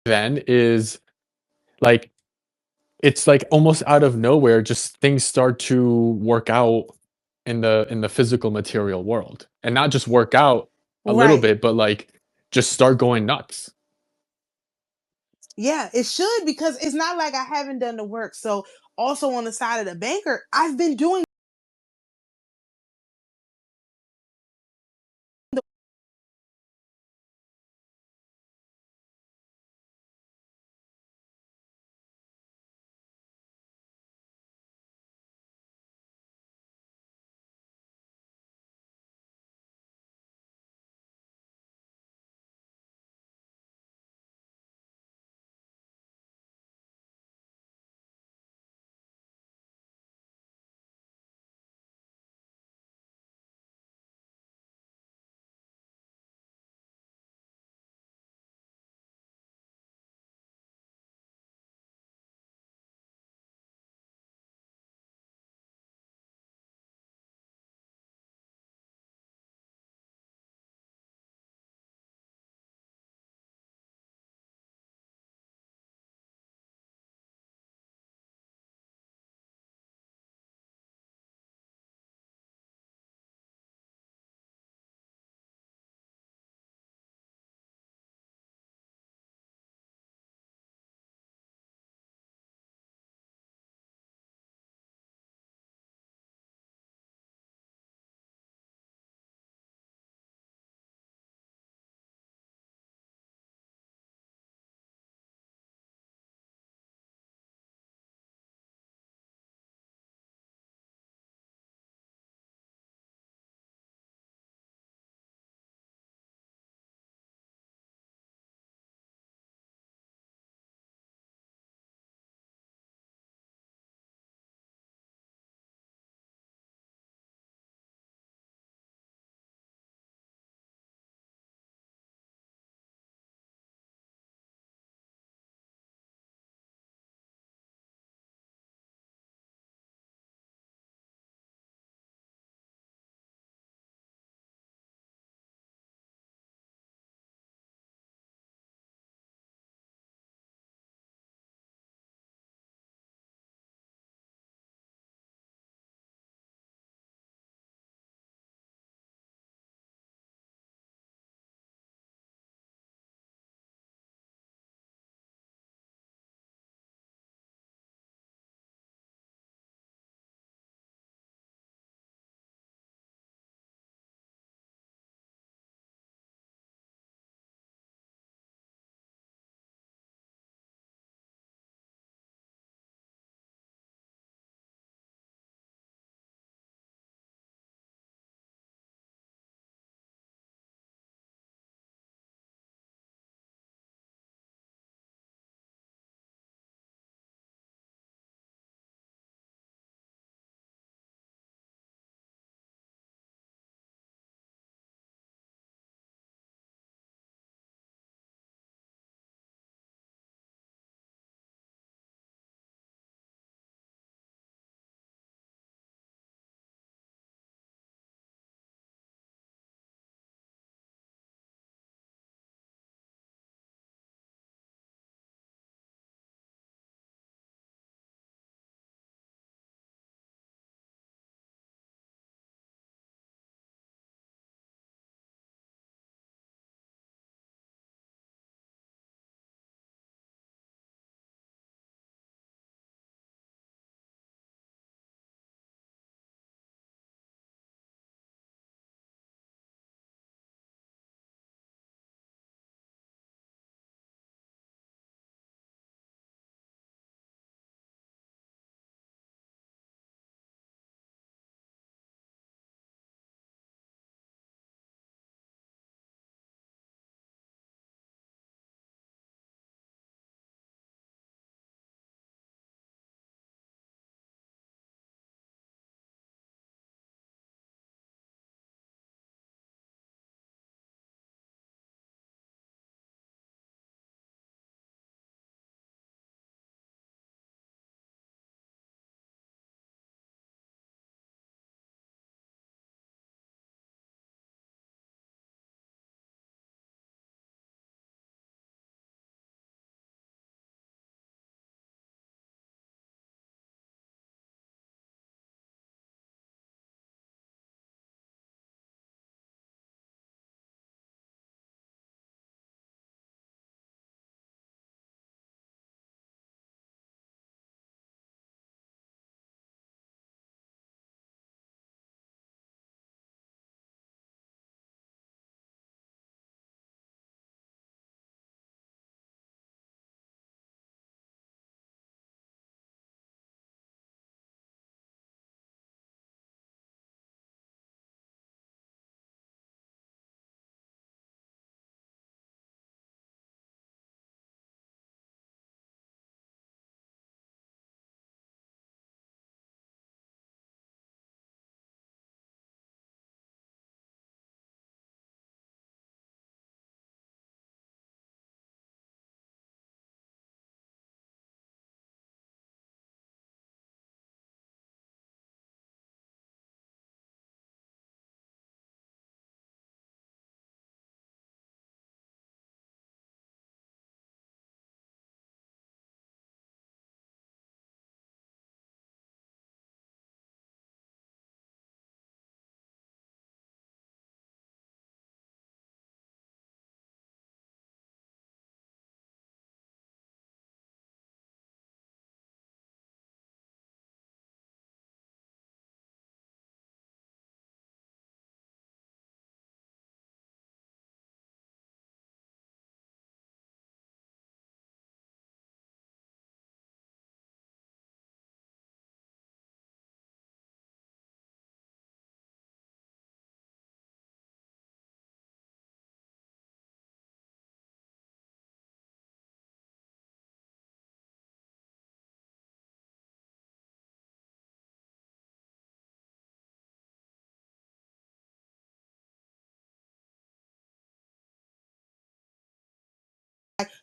then is like it's like almost out of nowhere, just things start to work out in the physical material world. And not just work out a little Right. bit, but like just start going nuts. Yeah, it should because it's not like I haven't done the work. So also on the side of the banker, I've been doing the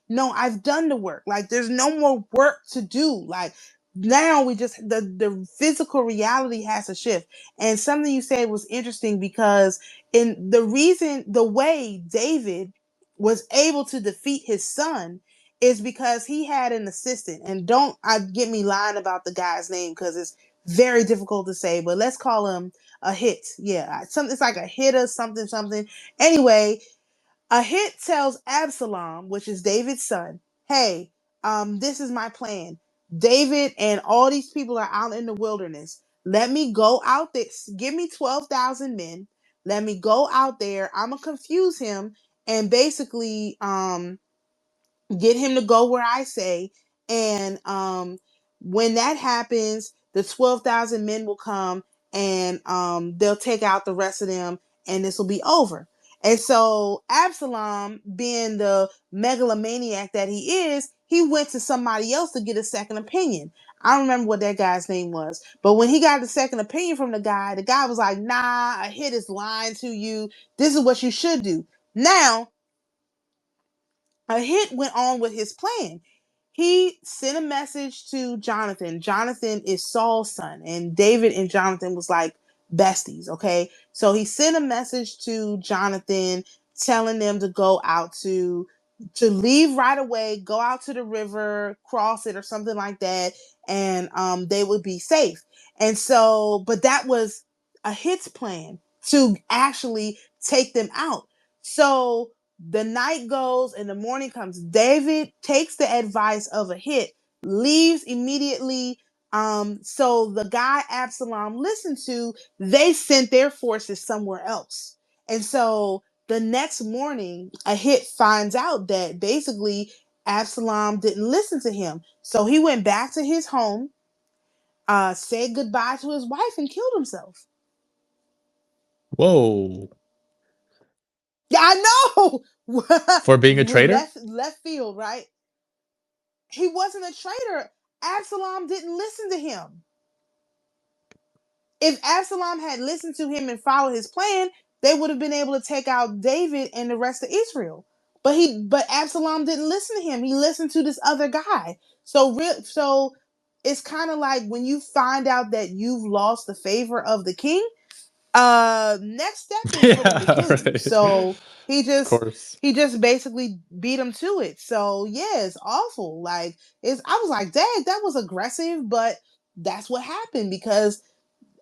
no, I've done the work. Like, there's no more work to do. Like, now we just, the physical reality has to shift. And something you said was interesting, because in the way David was able to defeat his son is because he had an assistant. And don't get me lying about the guy's name, because it's very difficult to say, but let's call him a hit. Yeah, it's like a hitter, something, something. Anyway, a hit tells Absalom, which is David's son, hey, this is my plan. David and all these people are out in the wilderness. Let me go out there. Give me 12,000 men. Let me go out there. I'm going to confuse him and basically get him to go where I say. And when that happens, the 12,000 men will come, and they'll take out the rest of them, and this will be over. And so Absalom, being the megalomaniac that he is, he went to somebody else to get a second opinion. I don't remember what that guy's name was, but when he got the second opinion from the guy was like, nah, a hit is lying to you. This is what you should do. Now, a hit went on with his plan. He sent a message to Jonathan. Jonathan is Saul's son, and David and Jonathan was like besties. Okay, so he sent a message to Jonathan telling them to go out to leave right away, go out to the river, cross it or something like that, and they would be safe. And so, but that was a hit's plan to actually take them out. So the night goes and the morning comes. David takes the advice of a hit, leaves immediately. So the guy Absalom listened to, they sent their forces somewhere else. And so the next morning, a hit finds out that basically Absalom didn't listen to him. So he went back to his home, said goodbye to his wife, and killed himself. Whoa. Yeah, I know. For being a traitor? left field, right? He wasn't a traitor. Absalom didn't listen to him. If Absalom had listened to him and followed his plan, they would have been able to take out David and the rest of Israel. But Absalom didn't listen to him. He listened to this other guy. So it's kind of like when you find out that you've lost the favor of the king, next step is for them to Yeah, kill you. right. So Of course. he just basically beat him to it. So yeah, it's awful. Like, it's I was like, dang, that was aggressive, but that's what happened because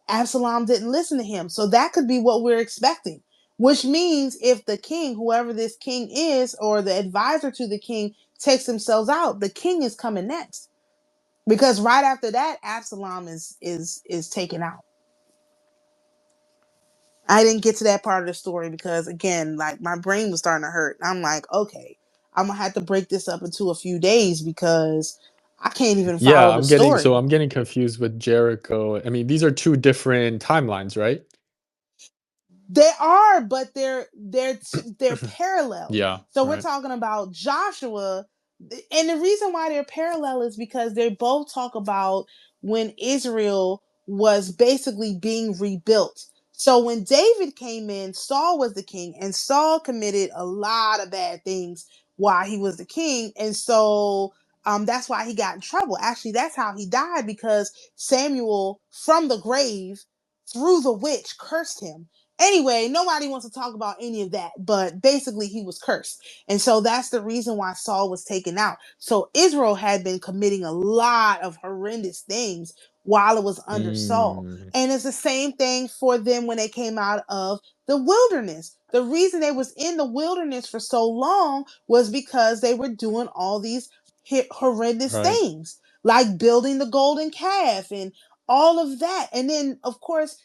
Absalom didn't listen to him. So that could be what we're expecting. Which means if the king, whoever this king is, or the advisor to the king, takes themselves out, the king is coming next. Because right after that, Absalom is taken out. I didn't get to that part of the story because, again, like, my brain was starting to hurt. I'm like, okay, I'm gonna have to break this up into a few days because I can't even Yeah, follow the I'm story. getting confused with Jericho. I mean, these are two different timelines, right? They are, but they're parallel. Yeah, So we're right. talking about Joshua, and the reason why they're parallel is because they both talk about when Israel was basically being rebuilt. So when David came in, Saul was the king, and Saul committed a lot of bad things while he was the king, and so that's why he got in trouble. Actually, that's how he died, because Samuel from the grave through the witch cursed him. Anyway, nobody wants to talk about any of that, but basically he was cursed. And so that's the reason why Saul was taken out. So Israel had been committing a lot of horrendous things while it was under Saul. Mm, And it's the same thing for them when they came out of the wilderness. The reason they was in the wilderness for so long was because they were doing all these horrendous right. things, like building the golden calf and all of that. And then, of course,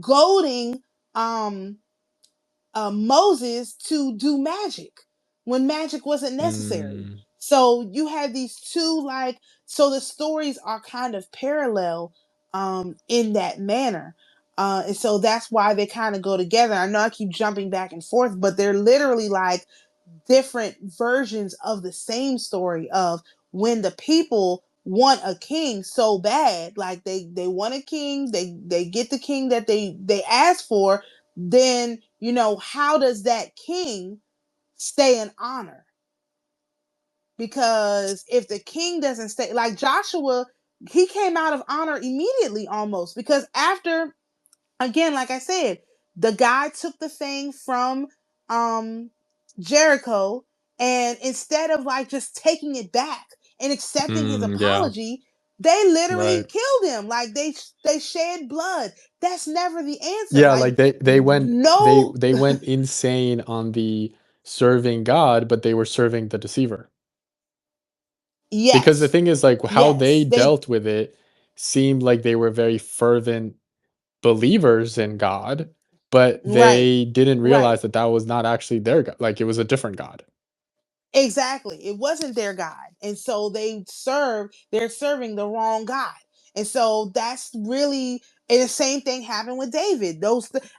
goading um Moses to do magic when magic wasn't necessary. Mm, So you had these two, like, so the stories are kind of parallel in that manner. And so that's why they kind of go together. I know I keep jumping back and forth, but they're literally like different versions of the same story of when the people want a king so bad, like they want a king, they get the king that they ask for, then how does that king stay in honor? because if the king doesn't stay, like Joshua, he came out of honor immediately almost, because after, again, like I said, the guy took the thing from Jericho, and instead of like just taking it back and accepting his Yeah. apology, they literally Right. killed him. Like they shed blood. That's never the answer. Yeah, Like like they went no. they went insane on the serving God, but they were serving the deceiver. Because the Yes. thing is, like, how Yes. they They dealt with it seemed like they were very fervent believers in God, but right. they didn't Right. realize that that was not actually their God, like, it was a different God. Exactly. It wasn't their God. And so they're serving the wrong God. And so that's really, and the same thing happened with David.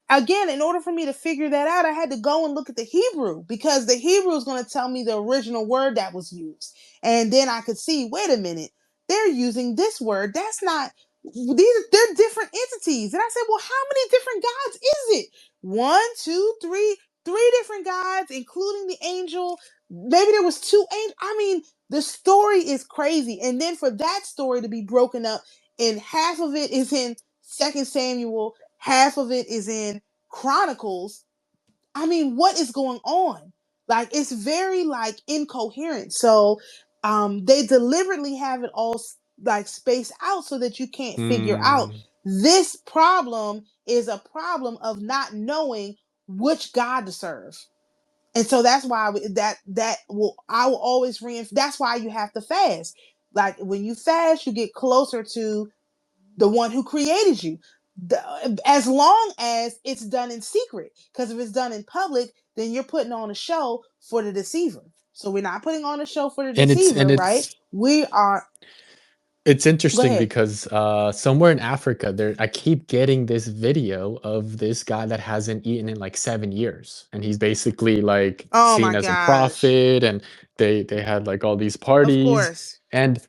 Again, in order for me to figure that out, I had to go and look at the Hebrew, because the Hebrew is going to tell me the original word that was used. And then I could see, wait a minute, they're using this word. That's not, they're different entities. And I said, well, how many different gods is it? One, two, three different gods, including the angel. Maybe there was two angels. I mean, the story is crazy. And then for that story to be broken up, and half of it is in Second Samuel, half of it is in Chronicles. I mean, what is going on? Like, it's very like incoherent. So they deliberately have it all like spaced out so that you can't figure out. Mm. This problem is a problem of not knowing which God to serve. And so that's why I will always reinforce. That's why you have to fast. Like when you fast, you get closer to the one who created you. As long as it's done in secret, because if it's done in public, then you're putting on a show for the deceiver. So we're not putting on a show for the And it's deceiver, right? We are. it's Go interesting ahead. because, somewhere in Africa, there I keep getting this video of this guy that hasn't eaten in, like, 7 years, and he's basically, like, Oh seen my as a gosh! prophet, and they had, like, all these Of parties, course, and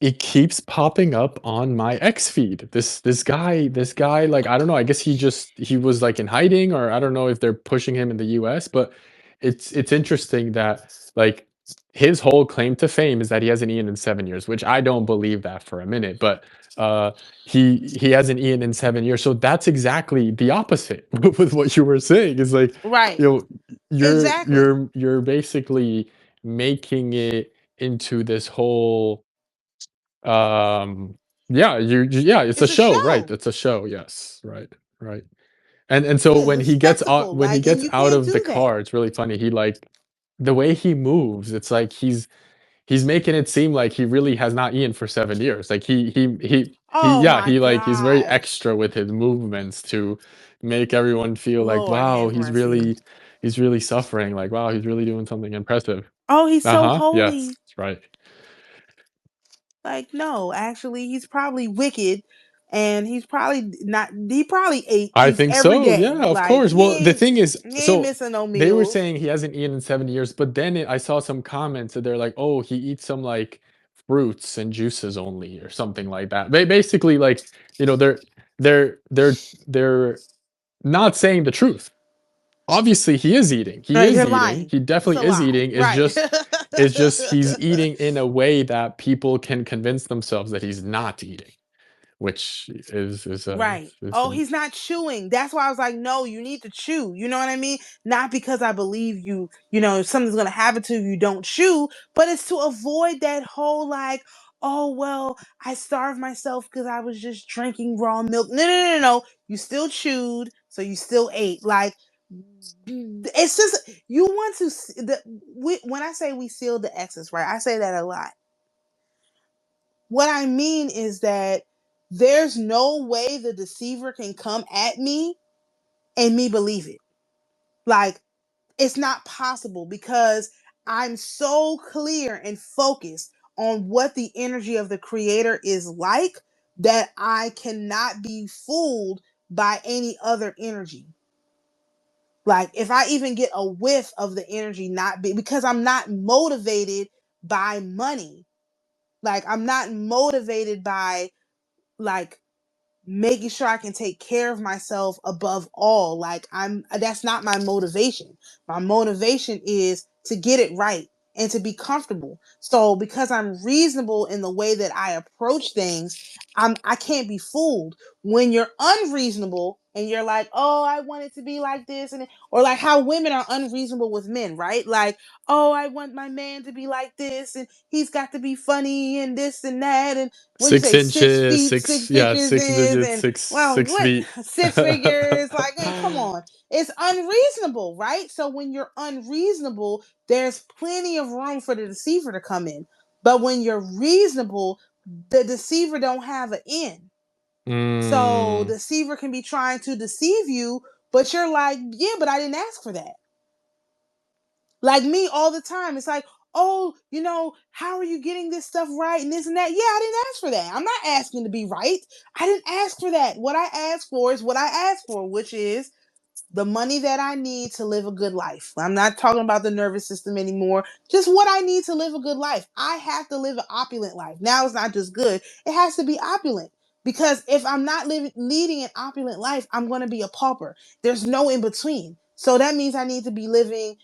it keeps popping up on my X feed. This guy, like, I don't know, I guess he was, like, in hiding, or I don't know if they're pushing him in the US, but it's interesting that, like, his whole claim to fame is that he hasn't eaten in 7 years, which I don't believe that for a minute, but, uh, he hasn't eaten in 7 years, so that's exactly the opposite with what you were saying. Is like, right? you know, Exactly. you're basically making it into this whole, um yeah, yeah, it's a It's a show, right, show. it's a show, yes, right, right. And It so is a spectacle. when he Like, and gets you out can't of the do that. car, it's really funny, he, like, the way he moves, it's like he's making it seem like he really has not eaten for 7 years. Like Oh yeah, my he's very gosh! extra with his movements to make everyone feel like, Lord wow, have mercy. he's really suffering. Like, wow, he's really doing something impressive. Oh, he's so Uh-huh. Yes, holy. right. Like, no, actually, he's probably wicked, and he's probably not. He probably I eats think every so. day. Yeah, of Like course. Well, the thing is, he ain't so missing no they were meals. saying he hasn't eaten in 7 years, but then I saw some comments that they're like, "Oh, he eats some, like, fruits and juices only," or something like that. Basically, like, they're they're they're not saying the truth. Obviously, he is eating. He Right, is they're eating. lying. He It's a definitely is lie. eating. Right. It's just he's eating in a way that people can convince themselves that he's not eating, which Right. is Oh, an he's not chewing. That's why I was like, no, you need to chew. You know what I mean? Not because I believe you, if something's going to happen to you, you don't chew, but it's to avoid that whole like, oh, well, I starved myself because I was just drinking raw milk. No, no, no, no, no. You still chewed, so you still ate. Like, it's just, you want to, when I say we sealed the X's, right? I say that a lot. What I mean is that there's no way the deceiver can come at me and me believe it. Like, it's not possible, because I'm so clear and focused on what the energy of the creator is like, that I cannot be fooled by any other energy. Like, if I even get a whiff of the energy, not be because I'm not motivated by money. Like, I'm not motivated by like making sure I can take care of myself above all. Like, that's not my motivation. My motivation is to get it right and to be comfortable. So because I'm reasonable in the way that I approach things, I can't be fooled. When you're unreasonable and you're like, oh, I want it to be like this, and or like how women are unreasonable with men, right? Like, oh, I want my man to be like this, and he's got to be funny and this and that, and what do you Six say, 6 feet, inches, six yeah, figures six is, digits, and six well, six what feet. 6 figures? Like, hey, come on, it's unreasonable, right? So when you're unreasonable, there's plenty of room for the deceiver to come in. But when you're reasonable, the deceiver don't have an end. So the deceiver can be trying to deceive you, but you're like, yeah, but I didn't ask for that. Like me all the time. It's like, oh, how are you getting this stuff right and this and that? Yeah, I didn't ask for that. I'm not asking to be right. I didn't ask for that. What I asked for is what I asked for, which is the money that I need to live a good life. I'm not talking about the nervous system anymore. Just what I need to live a good life. I have to live an opulent life. Now it's not just good. It has to be opulent. Because if I'm not leading an opulent life, I'm going to be a pauper. There's no in between. So that means I need to be living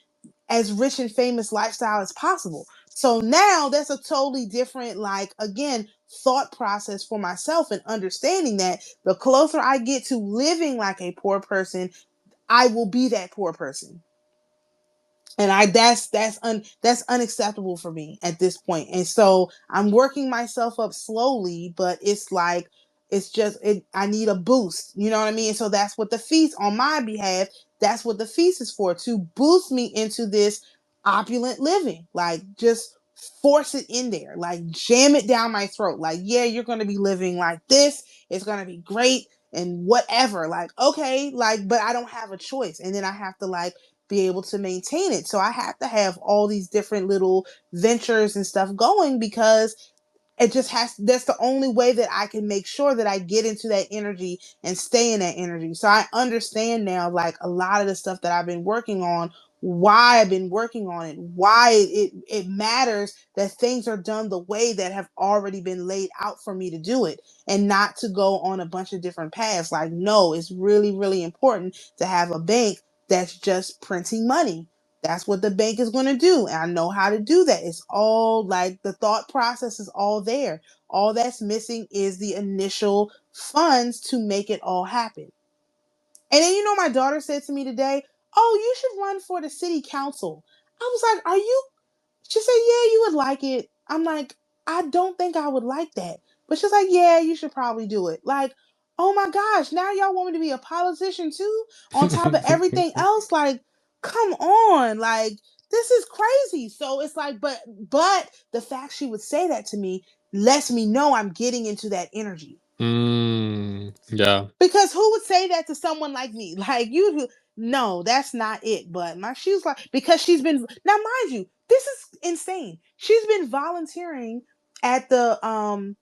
as rich and famous lifestyle as possible. So now that's a totally different, like, again, thought process for myself, and understanding that the closer I get to living like a poor person, I will be that poor person. And that's unacceptable for me at this point. And so I'm working myself up slowly, but it's like I need a boost. You know what I mean? And so that's what the feast on my behalf, that's what the feast is for, to boost me into this opulent living. Like, just force it in there, like jam it down my throat. Like, yeah, you're gonna be living like this, it's gonna be great and whatever. Like, okay, like, but I don't have a choice. And then I have to like be able to maintain it. So I have to have all these different little ventures and stuff going, because it just that's the only way that I can make sure that I get into that energy and stay in that energy. So I understand now, like, a lot of the stuff that I've been working on, why I've been working on it, why it matters that things are done the way that have already been laid out for me to do it, and not to go on a bunch of different paths. Like, no, it's really, really important to have a bank that's just printing money. That's what the bank is going to do. And I know how to do that. It's all like the thought process is all there. All that's missing is the initial funds to make it all happen. And then, my daughter said to me today, oh, you should run for the city council. I was like, are you? She said, yeah, you would like it. I'm like, I don't think I would like that. But she's like, yeah, you should probably do it. Like, oh my gosh, now y'all want me to be a politician too? On top of everything else? Like, come on. Like, this is crazy. So it's like, but the fact she would say that to me lets me know I'm getting into that energy. Yeah. Because who would say that to someone like me? Like, you, no, that's not it. But she was like, because she's been, now mind you, this is insane. She's been volunteering at the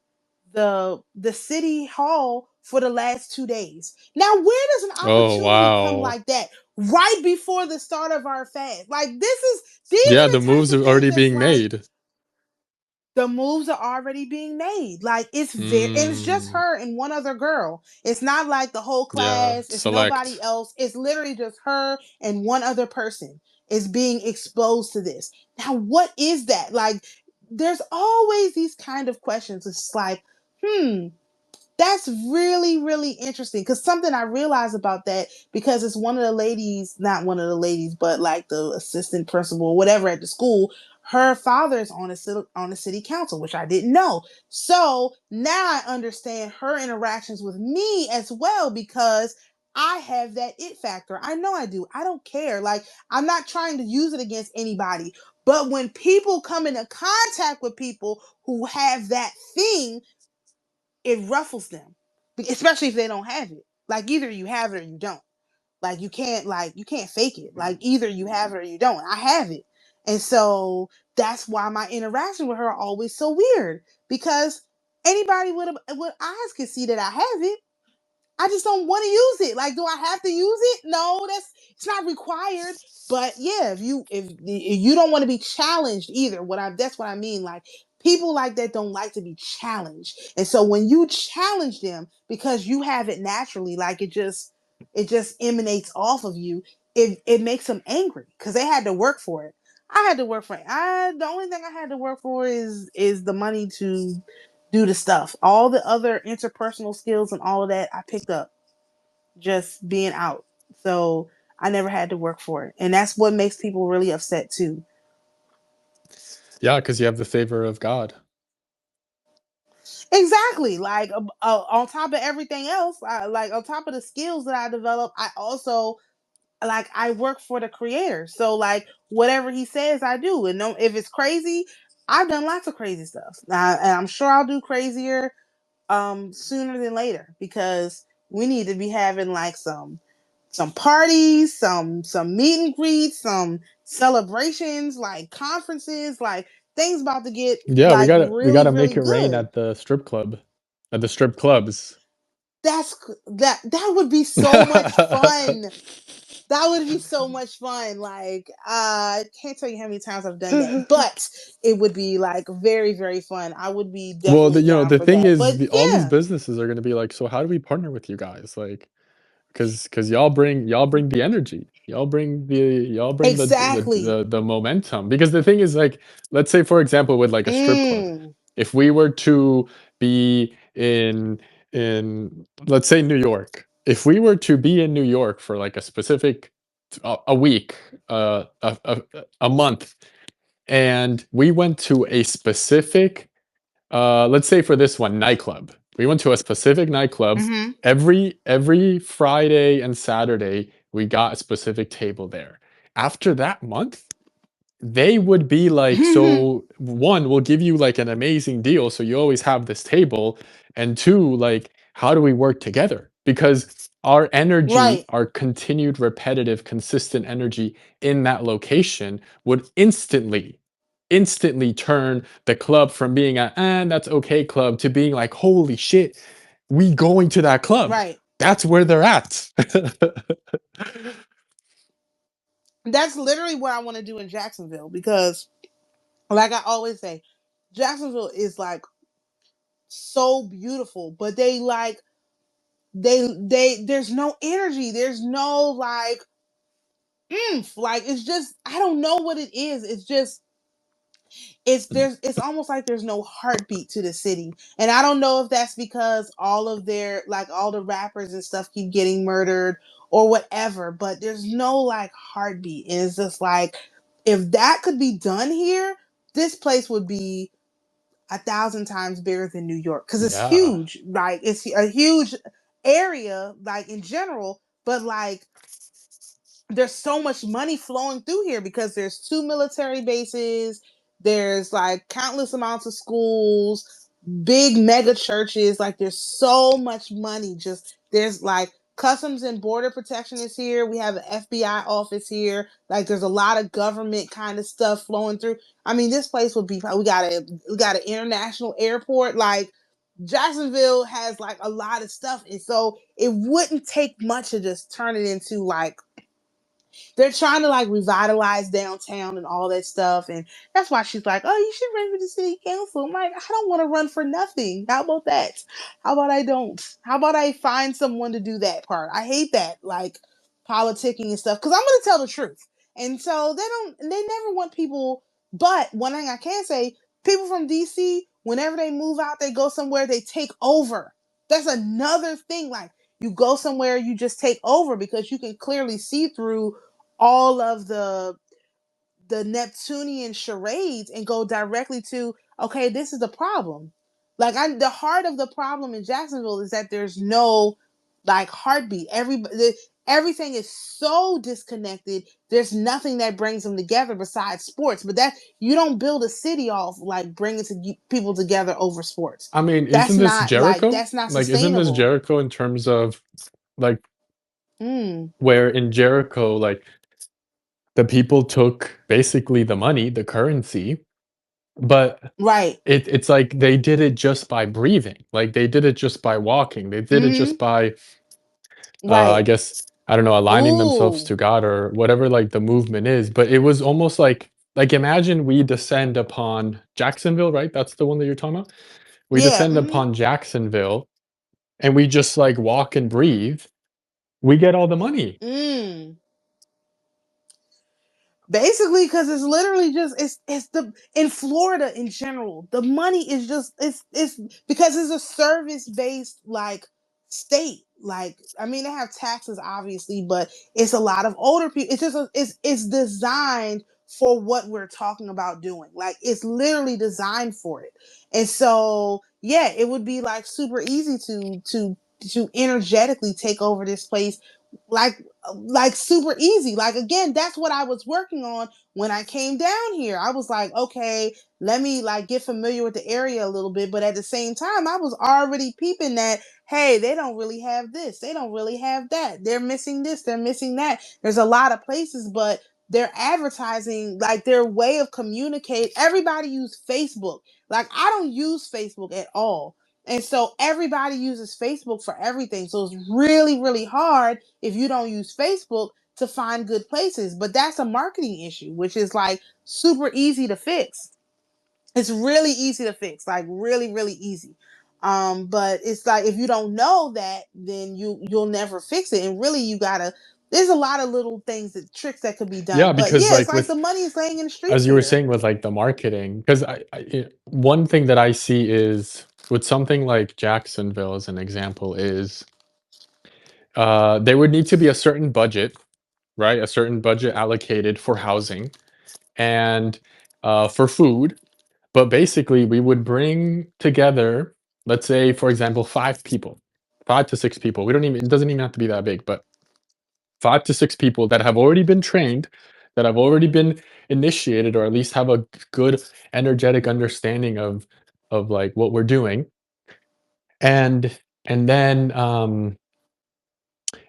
city hall for the last 2 days. Now, where does an Oh, opportunity come wow. like that right before the start of our fast? Like, these Yeah, are the the types moves of are things already that's being like, made. the moves are already being made. Like, and it's just her and one other girl. It's not like the whole Yeah, class. It's nobody select. else. It's literally just her and one other person is being exposed to this. Now, what is that? Like, there's always these kind of questions. It's like, that's really, really interesting, because something I realized about that, because it's one of the ladies, not one of the ladies, but like the assistant principal or whatever at the school, her father is on the city council, which I didn't know. So now I understand her interactions with me as well, because I have that it factor. I know I do. I don't care. Like, I'm not trying to use it against anybody. But when people come into contact with people who have that thing, it ruffles them, especially if they don't have it. Like, either you have it or you don't. Like, you can't fake it. Like, either you have it or you don't. I have it. And so that's why my interaction with her are always so weird, because anybody with eyes can see that I have it. I just don't want to use it. Like, do I have to use it? No, it's not required. But yeah, if you don't want to be challenged either, that's what I mean. Like, people like that don't like to be challenged. And so when you challenge them because you have it naturally, like, it just emanates off of you, it makes them angry because they had to work for it. I had to work for it. The only thing I had to work for is the money to do the stuff. All the other interpersonal skills and all of that I picked up just being out. So I never had to work for it. And that's what makes people really upset too. Yeah, because you have the favor of God. Exactly. Like on top of everything else, like on top of the skills that I developed, I also like I work for the creator. So like whatever he says, I do. And no, if it's crazy, I've done lots of crazy stuff. And I'm sure I'll do crazier sooner than later because we need to be having like some parties, some meet and greets, some celebrations, like conferences, like things about to get Yeah, like we really gotta make really it rain good. at the strip club, at the strip clubs. That would be so much fun. That would be so much fun. Like I can't tell you how many times I've done that, but it would be like very very fun. I would be Well, definitely down the for thing that. is, But all these yeah, businesses are gonna be like, so how do we partner with you guys? Like, because y'all bring the energy, y'all bring exactly. the momentum. Because the thing is, like, let's say for example, with like a strip club, Mm. if we were to be in let's say New York, if we were to be in New York for like a specific a week, a month, and we went to a specific let's say for this one, nightclub. We went to a specific nightclub. Mm-hmm. Every Friday and Saturday, we got a specific table there. After that month, they would be like, so one, we'll give you like an amazing deal, so you always have this table, and two, like, how do we work together? Because our energy, Right. our continued, repetitive, consistent energy in that location would instantly turn the club from being a and that's okay club to being like, holy shit, we going to that club. Right. That's where they're at. That's literally what I want to do in Jacksonville because, like I always say, Jacksonville is like so beautiful, but they like they there's no energy, there's no like like it's just I don't know what it is. It's just it's almost like there's no heartbeat to the city. And I don't know if that's because all of their like all the rappers and stuff keep getting murdered or whatever, but there's no like heartbeat. And it's just like if that could be done here, this place would be 1,000 times bigger than New York because it's Yeah. huge. Like it's a huge area, like in general, but like there's so much money flowing through here because there's 2 military bases, there's like countless amounts of schools, big mega churches, like there's so much money. Just there's like customs and border protection is here, we have an FBI office here, like there's a lot of government kind of stuff flowing through. I mean this place would be, we got an international airport, like Jacksonville has like a lot of stuff, and so it wouldn't take much to just turn it into like they're trying to like revitalize downtown and all that stuff. And that's why she's like, oh, you should run for the city council. I'm like, I don't want to run for nothing. How about that? How about I don't? How about I find someone to do that part? I hate that, like politicking and stuff, because I'm going to tell the truth. And so they never want people. But one thing I can say, people from DC, whenever they move out, they go somewhere, they take over. That's another thing. Like, you go somewhere, you just take over because you can clearly see through all of the Neptunian charades and go directly to, okay, this is the problem. Like the heart of the problem in Jacksonville is that there's no like heartbeat. Everything is so disconnected. There's nothing that brings them together besides sports. But that you don't build a city off like bringing people together over sports. I mean, That's isn't this not like Jericho? that's not Like, isn't this sustainable. Jericho in terms of like Mm, where in Jericho, like the people took basically the money, the currency, but right. it's like they did it just by breathing. Like they did it just by walking. They did it just Mm-hmm. by I Right. guess I don't know, aligning themselves Ooh. to God or whatever like the movement is. But it was almost like imagine we descend upon Jacksonville, right? That's the one that you're talking about. We Yeah. descend Mm-hmm. upon Jacksonville and we just like walk and breathe. We get all the money. Mm. Basically, because it's literally just it's the in Florida in general, the money is just it's because it's a service based like state. Like I mean, they have taxes obviously, but it's a lot of older people. It's just it's designed for what we're talking about doing. Like it's literally designed for it, and so yeah, it would be like super easy to energetically take over this place like super easy. Like again, that's what I was working on when I came down here. I was like, okay, let me like get familiar with the area a little bit, but at the same time, I was already peeping that hey, they don't really have this, they don't really have that, they're missing this, they're missing that. There's a lot of places, but their advertising, like their way of communicate, everybody use Facebook. Like I don't use Facebook at all. And so everybody uses Facebook for everything. So it's really, really hard if you don't use Facebook to find good places. But that's a marketing issue, which is like super easy to fix. It's really easy to fix, like really, really easy. But it's like if you don't know that, then you'll never fix it. And really you gotta there's a lot of little things that tricks that could be Yeah, done. But because yeah, it's like like with, the money is laying in the streets as you were here. saying with like the marketing, because one thing that I see is with something like Jacksonville as an example is there would need to be a certain budget, right? A certain budget allocated for housing and for food. But basically, we would bring together, let's say, for example, 5 people, 5 to 6 people. We don't even, it doesn't even have to be that big, but 5 to 6 people that have already been trained, that have already been initiated, or at least have a good energetic understanding of like what we're doing, and and then um,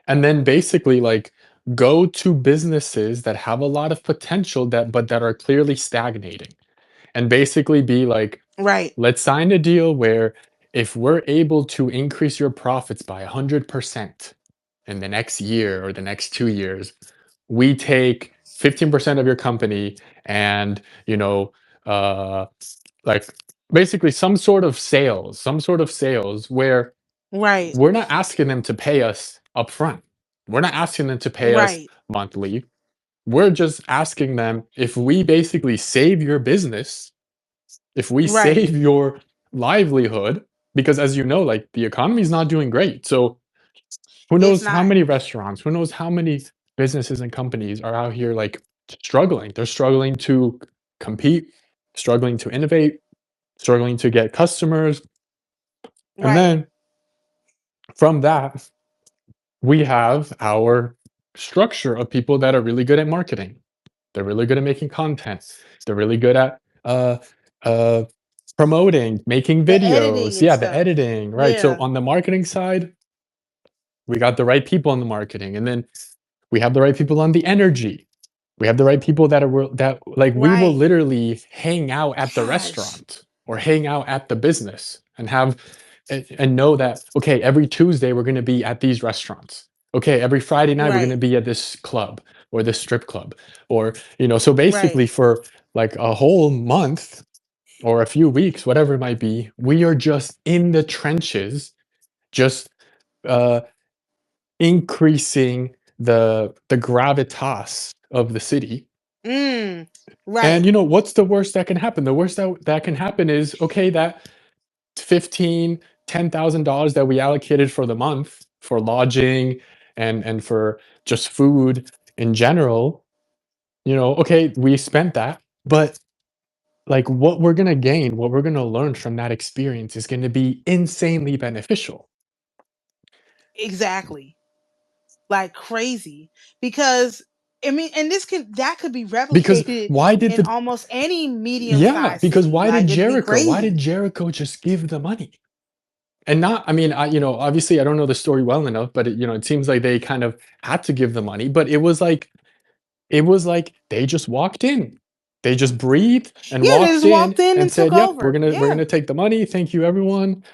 and then basically like go to businesses that have a lot of potential that are clearly stagnating, and basically be like, Right, let's sign a deal where if we're able to increase your profits by 100% in the next year or the next 2 years, we take 15% of your company, and uh like basically some sort of sales where right, we're not asking them to pay us upfront. We're not asking them to pay us right, monthly. We're just asking them, if we basically save your business, if we right. save your livelihood, because as you know, like the economy is not doing great. So who It's knows how not. many restaurants, who knows how many businesses and companies are out here like struggling. They're struggling to compete, struggling to innovate, struggling to get customers. And Right, then from that, we have our structure of people that are really good at marketing. They're really good at making content. They're really good at uh, uh, promoting, making the editing videos. and Yeah, the stuff. editing, right? So Yeah, on the marketing side, we got the right people on the marketing, and then we have the right people on the energy. We have the right people that like we will right. literally hang out at the Gosh, restaurant or hang out at the business and have and know that, okay, every Tuesday we're going to be at these restaurants. Okay, every Friday night we're going to right, be at this club or this strip club, or so right. basically for like a whole month or a few weeks, whatever it might be, we are just in the trenches, just uh increasing the gravitas of the city. Mm, And right, what's the worst that can happen? The worst that can happen is, okay, that 15, $10,000 that we allocated for the month for lodging and for just food in general, okay, we spent that, but like what we're gonna gain, what we're gonna learn from that experience is gonna be insanely beneficial. exactly. Like crazy. Because I mean, and that could be Because replicated why did in the almost any yeah, medium-sized because city. Like it'd be Why did crazy. Jericho just give the money? And not, I mean, obviously I don't know the story well enough, but it seems like they kind of had to give the money, but it was like they just walked in. They just breathed and Yeah, they walked just in walked in and and took said, "Yep, we're over. gonna we're Yeah, gonna take the money. Thank you, everyone.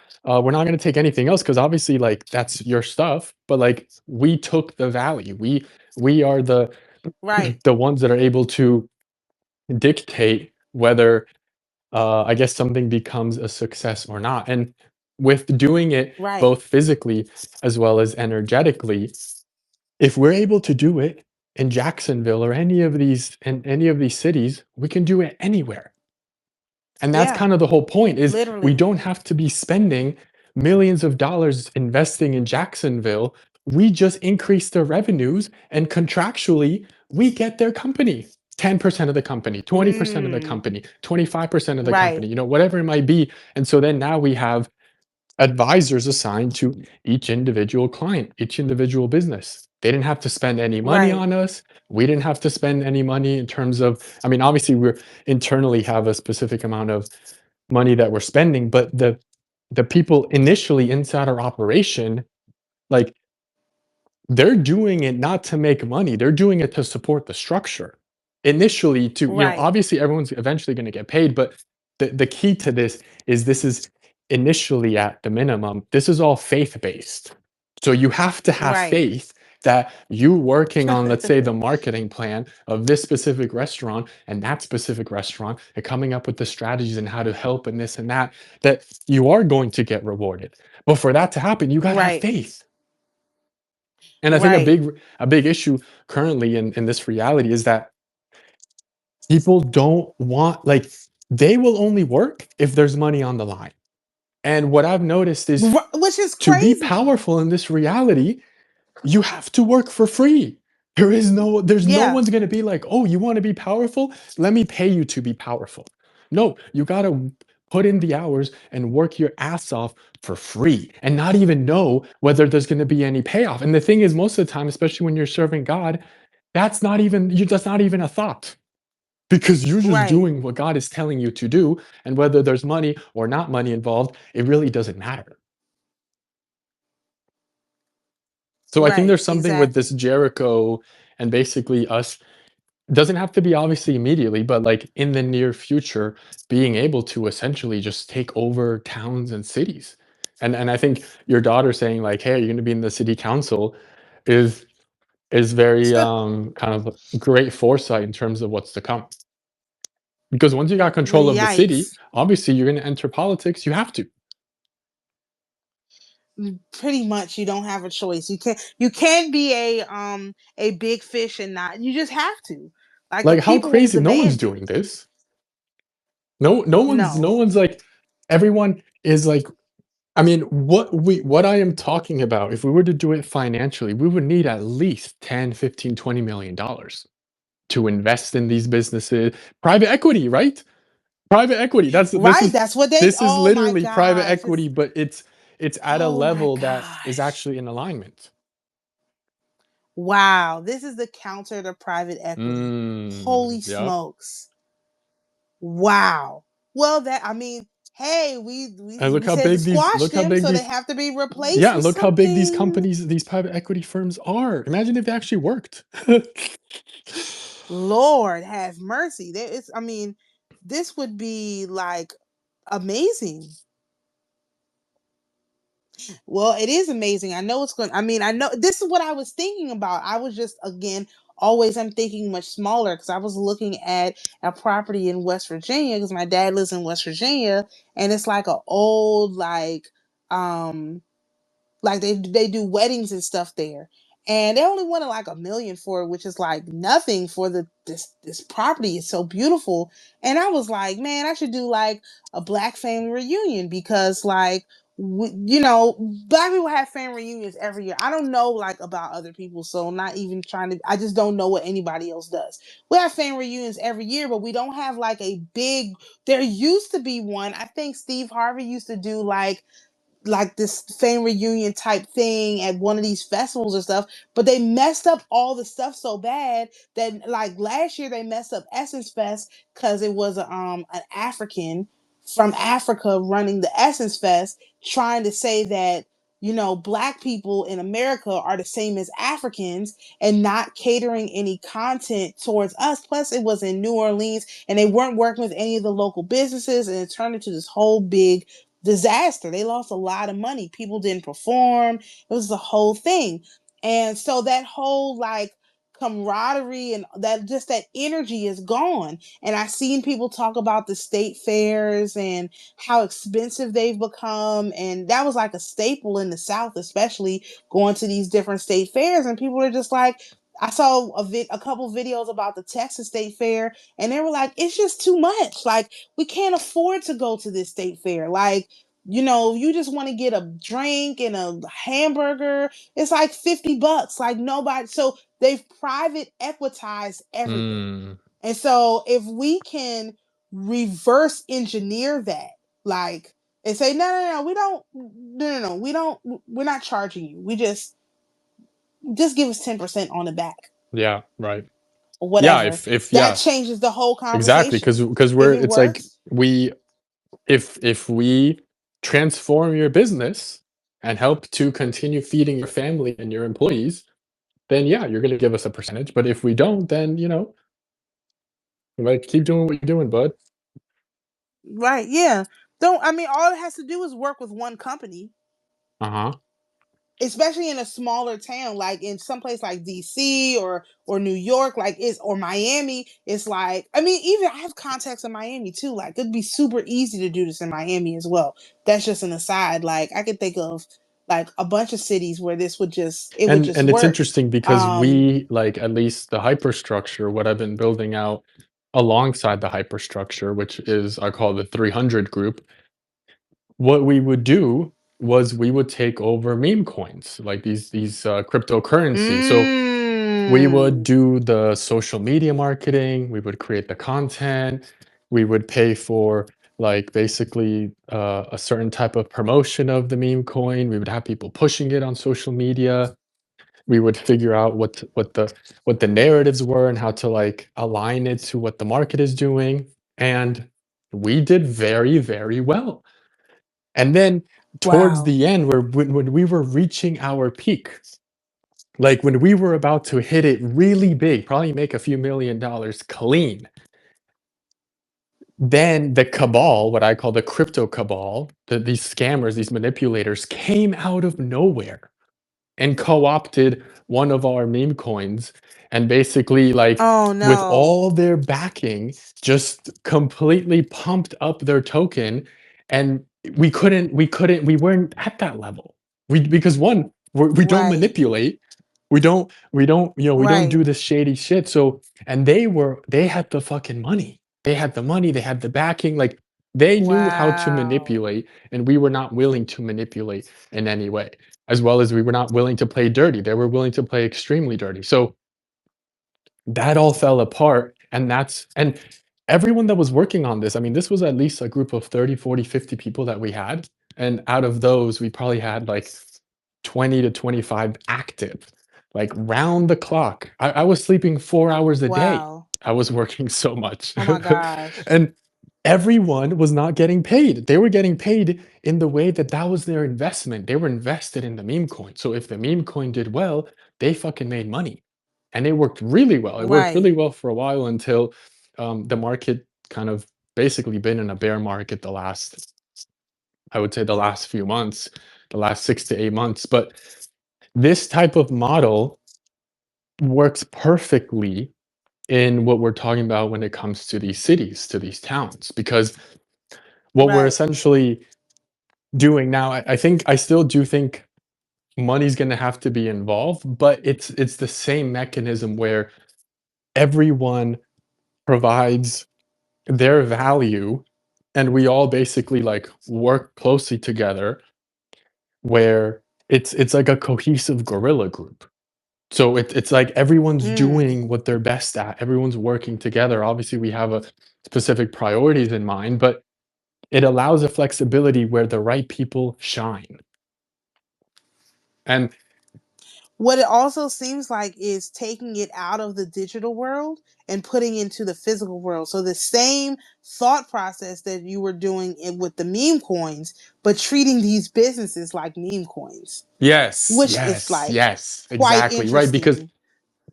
We're not gonna take anything else because obviously, like that's your stuff. But like we took the value. We are the right, the ones that are able to dictate whether I guess something becomes a success or not. And with doing it right, both physically as well as energetically, if we're able to do it in Jacksonville or any of these cities, we can do it anywhere. And that's Yeah, kind of the whole point is we literally. don't have to be spending millions of dollars investing in Jacksonville. We just increase their revenues and contractually we get their company. 10% of the company, 20% of the Mm, company, 25% of the right, company, whatever it might be. And so then now we have advisors assigned to each individual client, each individual business. They didn't have to spend any money right, on us. We didn't have to spend any money in terms of, I mean, obviously we're internally have a specific amount of money that we're spending, but the people initially inside our operation, like they're doing it not to make money. They're doing it to support the structure. Initially to, right, obviously everyone's eventually going to get paid, but the key to this is initially at the minimum, this is all faith-based. So you have to have right, faith that you working on, let's say, the marketing plan of this specific restaurant and that specific restaurant and coming up with the strategies and how to help and this and that, that you are going to get rewarded. But for that to happen, you got to have right, faith. And I think right, a big issue currently in this reality is that people don't want, like, they will only work if there's money on the line. And what I've noticed is Which is to be crazy. powerful in this reality, you have to work for free. There's no Yeah, one's going to be like, "Oh, you want to be powerful? Let me pay you to be powerful." No, you got to put in the hours and work your ass off for free and not even know whether there's going to be any payoff. And the thing is, most of the time, especially when you're serving God, that's not even a thought because you're just right, doing what God is telling you to do, and whether there's money or not money involved, it really doesn't matter. So I think right, there's something with this exactly. Jericho and basically us, doesn't have to be obviously immediately, but like in the near future, being able to essentially just take over towns and cities. And I think your daughter saying like, "Hey, you're going to be in the city council," is very kind of great foresight in terms of what's to come. Because once you got control of the city, Yikes. obviously you're going to enter politics. You have to. Pretty much you don't have a choice. You can't be a big fish and not, you just have to. Like the Like how people will crazy? No one's demand it. doing this. No No. one's like, everyone is like, I mean, what I am talking about, if we were to do it financially, we would need at least 10, 15, $20 million to invest in these businesses. Private equity, right? Private equity. Right, that's what they, This is oh my literally private gosh, equity, but it's at a oh my level that is gosh. actually in alignment. Wow, this is the counter to private equity. Holy Yep. smokes. Wow. Well, that, I mean, hey, And we said to squash look how them, big so they these have to be replaced yeah, with look how big these something. companies, these private equity firms are. Imagine if they actually worked. Lord have mercy. There is, I mean, this would be like amazing. Well, it is amazing. I know it's going, I mean, I know this is what I was thinking about. I was just, again, always I'm thinking much smaller because I was looking at a property in West Virginia because my dad lives in West Virginia, and it's like an old um like they do weddings and stuff there, and they only wanted like 1 million for it, which is like nothing for this property. It's so beautiful, and I was like, man, I should do like a black family reunion because like black people have family reunions every year. I don't know like about other people, so I'm not even trying to. I just don't know what anybody else does. We have family reunions every year, but we don't have like a big. There used to be one. I think Steve Harvey used to do like this fan reunion type thing at one of these festivals or stuff, but they messed up all the stuff so bad that like last year they messed up Essence Fest because it was an African from Africa running the Essence Fest, trying to say that black people in America are the same as Africans and not catering any content towards us. Plus it was in New Orleans and they weren't working with any of the local businesses, and it turned into this whole big disaster. They lost a lot of money. People didn't perform. It was the whole thing. And so that whole like camaraderie and that energy is gone. And I've seen people talk about the state fairs and how expensive they've become. And that was like a staple in the South, especially going to these different state fairs. And people are just like, I saw a couple videos about the Texas State Fair, and they were like, it's just too much. Like, we can't afford to go to this state fair. Like, you know, you just want to get a drink and a hamburger. It's like $50. Like, nobody. So they've private equitized everything. Mm, And so if we can reverse engineer that, like, and say, no, we don't, no, we don't, we're not charging you. We just give us 10% on the back yeah, right. or Yeah, whatever. if That yeah, changes the whole exactly, conversation. because If we're it it's like works, we if we transform your business and help to continue feeding your family and your employees, then yeah, you're gonna give us a percentage. But if we don't, then like keep doing what you're doing, bud. right? Yeah. Don't, I mean, all it has to do is work with one company, Uh-huh. especially in a smaller town, like in some place like DC or New York, like it's or Miami. It's like, I mean, even I have contacts in Miami too. Like, it'd be super easy to do this in Miami as well. That's just an aside. Like, I could think of like a bunch of cities where this would just it would just And it's work. interesting because Um, we like at least the hyperstructure, what I've been building out alongside the hyperstructure, which is I call the 300 group, what we would do was we would take over meme coins, like these cryptocurrencies. So we would mm, do the social media marketing, we would create the content, we would pay for like basically a certain type of promotion of the meme coin. We would have people pushing it on social media. We would figure out what the narratives were and how to like align it to what the market is doing. And we did very, very well. And then towards wow. the end, where when we were reaching our peak, like when we were about to hit it really big, probably make a few $1 million clean, then the cabal, what I call the crypto cabal, these scammers, these manipulators came out of nowhere and co-opted one of our meme coins and basically like Oh with no. all their backing just completely pumped up their token and we weren't at that level because one we don't Right. manipulate we don't Right. do this shady shit so and they had the fucking money they had the backing like they knew how to Wow. manipulate and we were not willing to manipulate in any way as well as we were not willing to play dirty. They were willing to play extremely dirty. So that all fell apart. And everyone that was working on this, I mean, this was at least a group of 30, 40, 50 people that we had. And out of those, we probably had like 20 to 25 active, like round the clock. I was sleeping 4 hours a day. Wow. I was working so much. Oh my gosh. And everyone was not getting paid. They were getting paid in the way that that was their investment. They were invested in the meme coin. So if the meme coin did well, they fucking made money. And it worked really well. It worked Right. really well for a while until the market kind of basically been in a bear market the last, I would say, the last few months, the last 6 to 8 months. But this type of model works perfectly in what we're talking about when it comes to these cities, to these towns, because what we're Right. essentially doing now, I think I still do think money's gonna have to be involved, but it's the same mechanism where everyone provides their value and we all basically like work closely together where it's like a cohesive guerrilla group. So it's like everyone's Mm. doing what they're best at. Everyone's working together. Obviously, we have a specific priorities in mind, but it allows a flexibility where the right people shine. And What it also seems like is taking it out of the digital world and putting into the physical world. So the same thought process that you were doing with the meme coins, but treating these businesses like meme coins, yes, which is yes, like yes, quite exactly. Right. Because interesting.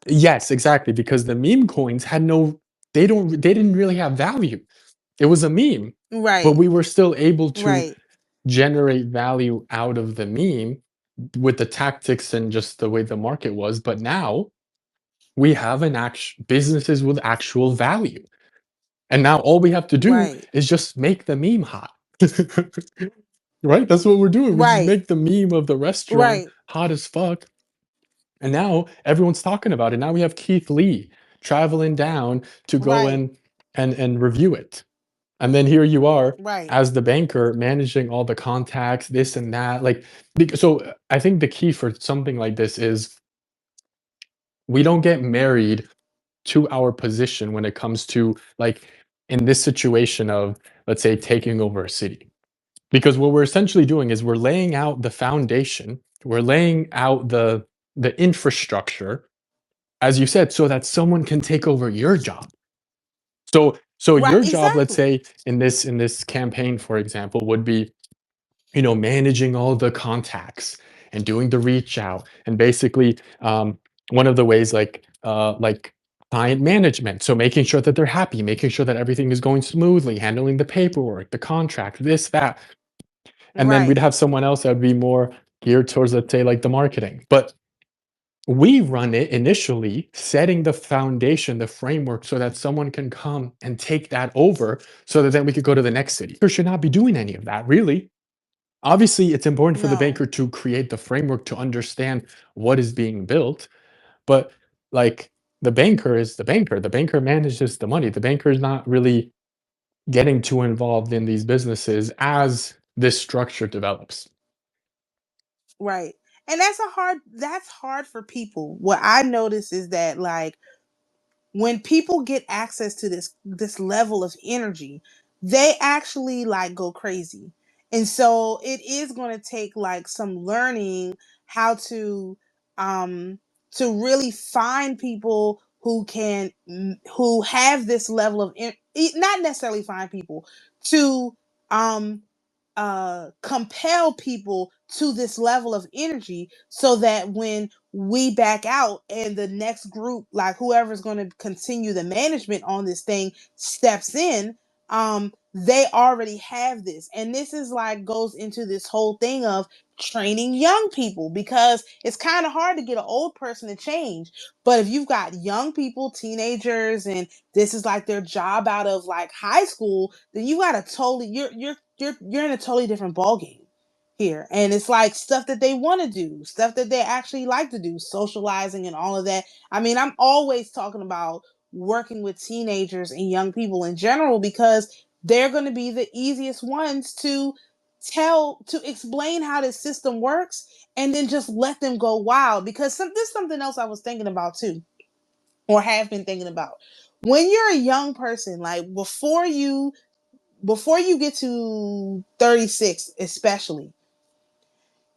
yes, exactly. Because the meme coins had no, they didn't really have value. It was a meme, but Right. we were still able to Right. generate value out of the meme with the tactics and just the way the market was. But now we have an actual businesses with actual value. And now all we have to do Right. is just make the meme hot. Right? That's what we're doing. We just Right. make the meme of the restaurant Right. hot as fuck. And now everyone's talking about it. Now we have Keith Lee traveling down to go Right. in and review it. And then here you are Right. as the banker managing all the contacts, this and that. Like, so I think the key for something like this is we don't get married to our position when it comes to, like, in this situation of, let's say, taking over a city. Because what we're essentially doing is we're laying out the foundation, we're laying out the infrastructure, as you said, so that someone can take over your job. So Right. your job, let's Exactly. say in this campaign, for example, would be, managing all the contacts and doing the reach out, and basically, one of the ways, like client management. So making sure that they're happy, making sure that everything is going smoothly, handling the paperwork, the contract, this, that. And then we'd Right. have someone else that would be more geared towards, let's say, like the marketing. But we run it initially, setting the foundation, the framework, so that someone can come and take that over so that then we could go to the next city. Or should not be doing any of that, really. Obviously, it's important for the No. banker to create the framework to understand what is being built, but, like, the banker is the banker. The banker manages the money. The banker is not really getting too involved in these businesses as this structure develops. Right. And that's hard for people. What I notice is that, like, when people get access to this level of energy, they actually like go crazy. And so it is going to take like some learning how um really find people who can, who have this level of not necessarily find people to um compel people to this level of energy, so that when we back out and the next group, like whoever's going to continue the management on this thing, steps in, they already have this. And this is like goes into this whole thing of training young people, because it's kind of hard to get an old person to change. But if you've got young people, teenagers, and this is like their job out of like high school, then you got a totally, you're in a totally different ball game here. And it's like stuff that they want to do, stuff that they actually like to do, socializing and all of that. I mean, I'm always talking about working with teenagers and young people in general, because they're going to be the easiest ones to explain how this system works, and then just let them go wild. Because this is something else I was thinking about too, or have been thinking about. When you're a young person, like before you get to 36 especially,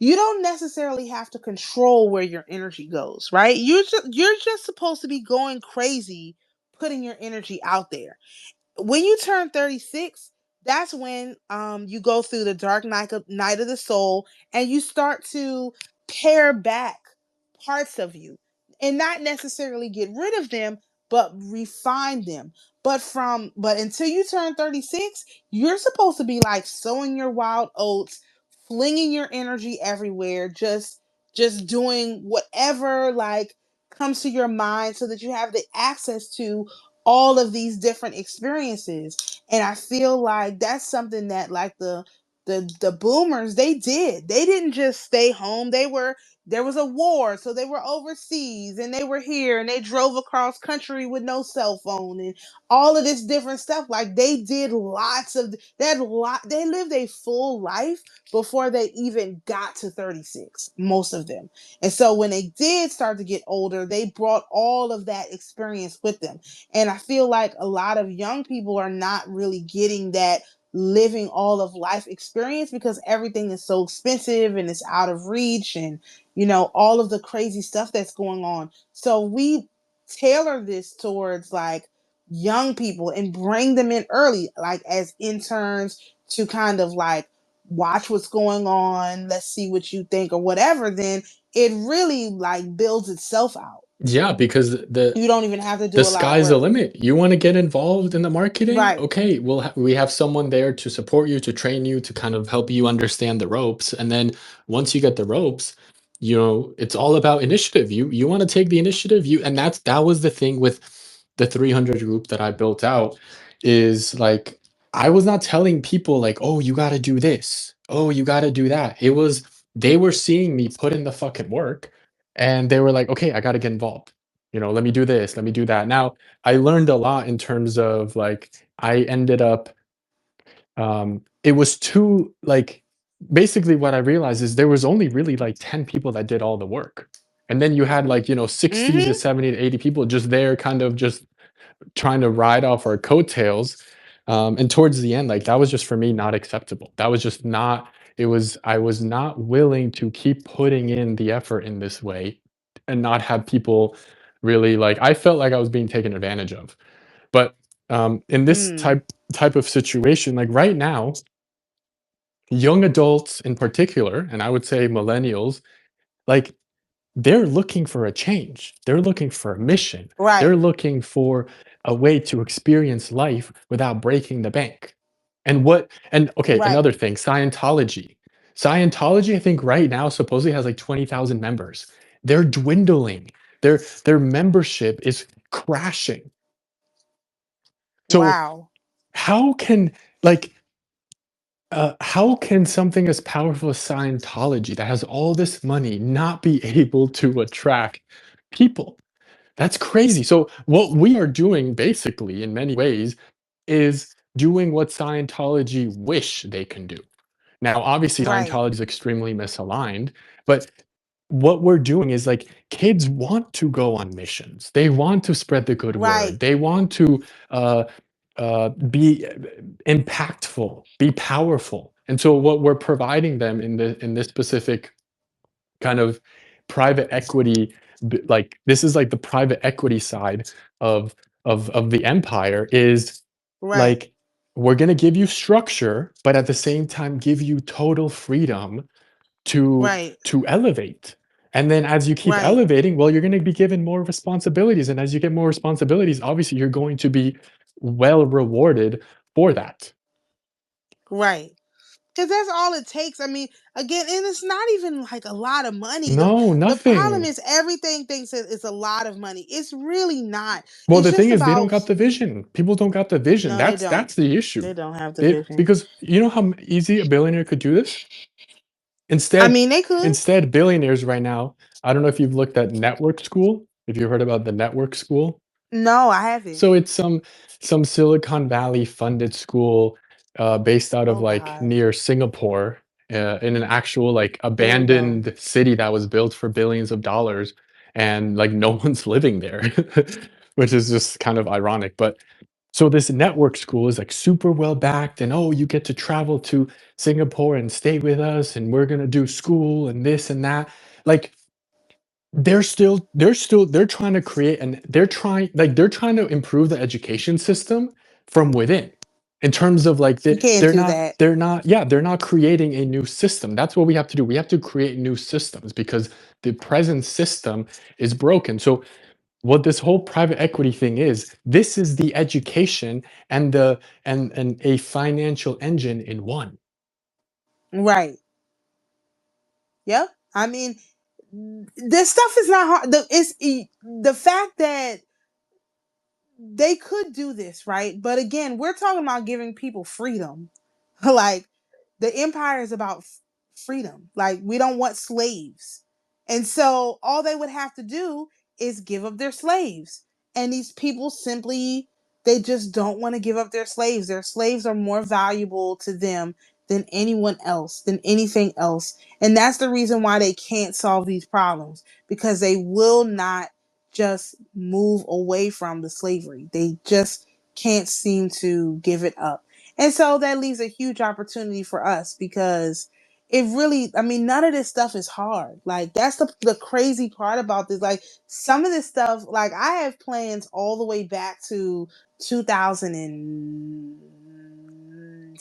you don't necessarily have to control where your energy goes, right? You're just supposed to be going crazy, putting your energy out there. When you turn 36, that's when you go through the dark night of the soul, and you start to pare back parts of you, and not necessarily get rid of them, but refine them. But until you turn 36, you're supposed to be like sowing your wild oats, flinging your energy everywhere, just doing whatever like comes to your mind, so that you have the access to all of these different experiences. And I feel like that's something that like the boomers, they didn't just stay home. There was a war, so they were overseas, and they were here, and they drove across country with no cell phone and all of this different stuff. Like they did lots of that lot they lived a full life before they even got to 36, most of them. And so when they did start to get older, they brought all of that experience with them. And I feel like a lot of young people are not really getting that living all of life experience, because everything is so expensive and it's out of reach, and all of the crazy stuff that's going on. So we tailor this towards like young people and bring them in early, like as interns, to kind of like watch what's going on, let's see what you think or whatever. Then it really like builds itself out. Yeah, because You don't even have to the do a lot of sky's the work. limit. You want to get involved in the marketing? Right. Okay, we have someone there to support you, to train you, to kind of help you understand the ropes. And then once you get the ropes, it's all about initiative. You want to take the initiative. That was the thing with the 300 group that I built out, is like I was not telling people like, "Oh, you got to do this. Oh, you got to do that." It was they were seeing me put in the fucking work, And they were like, "Okay, I gotta get involved. Let me do this, let me do that." Now, I learned a lot in terms of, like, I ended up, it was too, like, basically what I realized is there was only really, like, 10 people that did all the work. And then you had, like, 60 to Mm-hmm. 70 to 80 people just there kind of just trying to ride off our coattails. And towards the end, like, that was just for me not acceptable. That was just not, I was not willing to keep putting in the effort in this way and not have people really, like, I felt like I was being taken advantage of. But in this Mm. type of situation, like right now, young adults in particular, and I would say millennials, like, they're looking for a change. They're looking for a mission. They're Right. looking for a way to experience life without breaking the bank. And okay, Right. another thing, Scientology. Scientology, I think right now supposedly has like 20,000 members. They're dwindling. Their membership is crashing. So Wow. how can, like, how can something as powerful as Scientology that has all this money not be able to attract people? That's crazy. So what we are doing basically in many ways is doing what Scientology wish they can do. Now, obviously Right. Scientology is extremely misaligned, but what we're doing is, like, kids want to go on missions. They want to spread the good Right. word. They want to uh, be impactful, be powerful. And so what we're providing them in this specific kind of private equity, like, this is like the private equity side of the empire, is Right. like, we're going to give you structure but at the same time give you total freedom to Right. elevate. And then as you keep Right. elevating, well, you're going to be given more responsibilities, and as you get more responsibilities, obviously you're going to be well rewarded for that. Right. Because that's all it takes. I mean, again, and it's not even like a lot of money. No, The problem nothing. is everything thinks that it's a lot of money. It's really not. Well, It's the thing just is they don't about got the vision. People don't got the vision. no, they That's don't. the issue. They don't have the They, vision. because you know how easy a billionaire could do this? I Instead, mean, they could. billionaires right now, I don't know if you've looked at Network School, if you heard about the Network School. No, I haven't. So it's some Silicon Valley funded school, based out of, Oh like, God. near Singapore, in an actual, like, Here we go. abandoned city that was built for billions of dollars, and, like, no one's living there, which is just kind of ironic. But so this network school is, like, super well backed, and, oh, you get to travel to Singapore and stay with us, and we're gonna do school and this and that. Like, they're trying to create, and they're trying to improve the education system from within. In terms of, like, You can't do that. they're not creating a new system. That's what we have to do. We have to create new systems because the present system is broken. So what this whole private equity thing is, this is the education and a financial engine in one. Right. Yep. I mean, this stuff is not hard. The fact that they could do this, right? But again, we're talking about giving people freedom. Like the empire is about freedom. Like we don't want slaves. And so all they would have to do is give up their slaves. And these people simply they just don't want to give up their slaves. Their slaves are more valuable to them than anyone else, than anything else. And that's the reason why they can't solve these problems because they will not just move away from the slavery. They just can't seem to give it up. And so that leaves a huge opportunity for us because it really, I mean, none of this stuff is hard. Like, that's the crazy part about this. Like, some of this stuff, like, I have plans all the way back to 2007,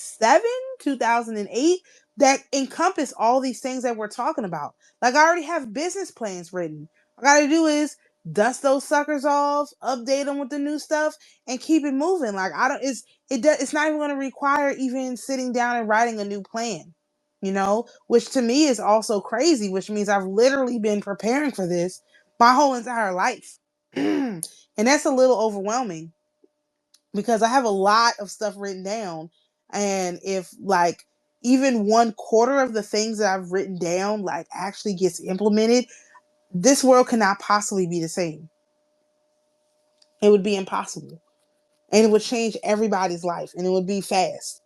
2008 that encompass all these things that we're talking about. Like, I already have business plans written. All I gotta do is dust those suckers off, update them with the new stuff, and keep it moving. Like, I don't, it's not even going to require even sitting down and writing a new plan, which to me is also crazy, which means I've literally been preparing for this my whole entire life. And that's a little overwhelming because I have a lot of stuff written down. And if like even 1/4 of the things that I've written down like actually gets implemented, this world cannot possibly be the same. It would be impossible. And it would change everybody's life, and it would be fast.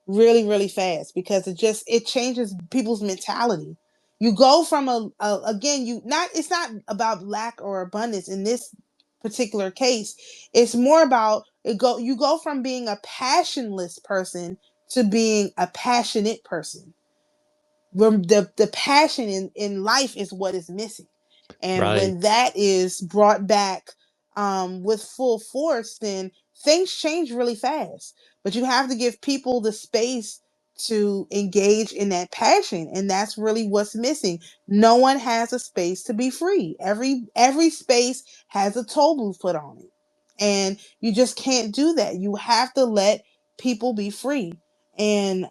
Really, really fast, because it changes people's mentality. You go from again, you not it's not about lack or abundance in this particular case. It's more about you go from being a passionless person to being a passionate person. The passion in life is what is missing. And when Right. that is brought back with full force, then things change really fast. But you have to give people the space to engage in that passion, and that's really what's missing. No one has a space to be free. Every space has a toll booth put on it, and you just can't do that. You have to let people be free. And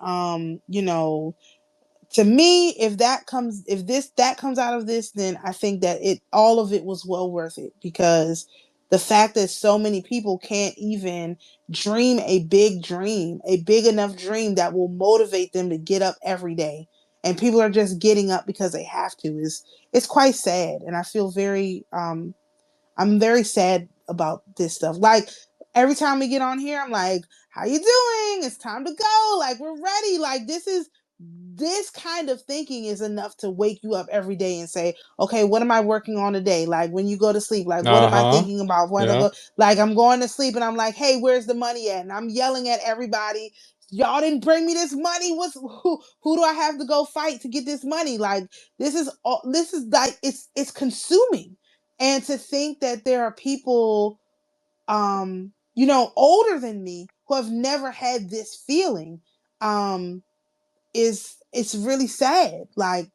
to me, if that comes out of this, then I think that it all of it was well worth it, because the fact that so many people can't even dream a big enough dream that will motivate them to get up every day, and people are just getting up because they have to, is it's quite sad. And I feel I'm very sad about this stuff. Like, every time we get on here, I'm like, how you doing? It's time to go. Like, we're ready. Like, this kind of thinking is enough to wake you up every day and say, okay, what am I working on today? Like, when you go to sleep, like, what am I Uh-huh. thinking about when I Yeah. go? Like, I'm going to sleep and I'm like, hey, where's the money at? And I'm yelling at everybody. Y'all didn't bring me this money. Who do I have to go fight to get this money? Like, this is like, it's consuming. And to think that there are people older than me who have never had this feeling, is it's really sad. Like,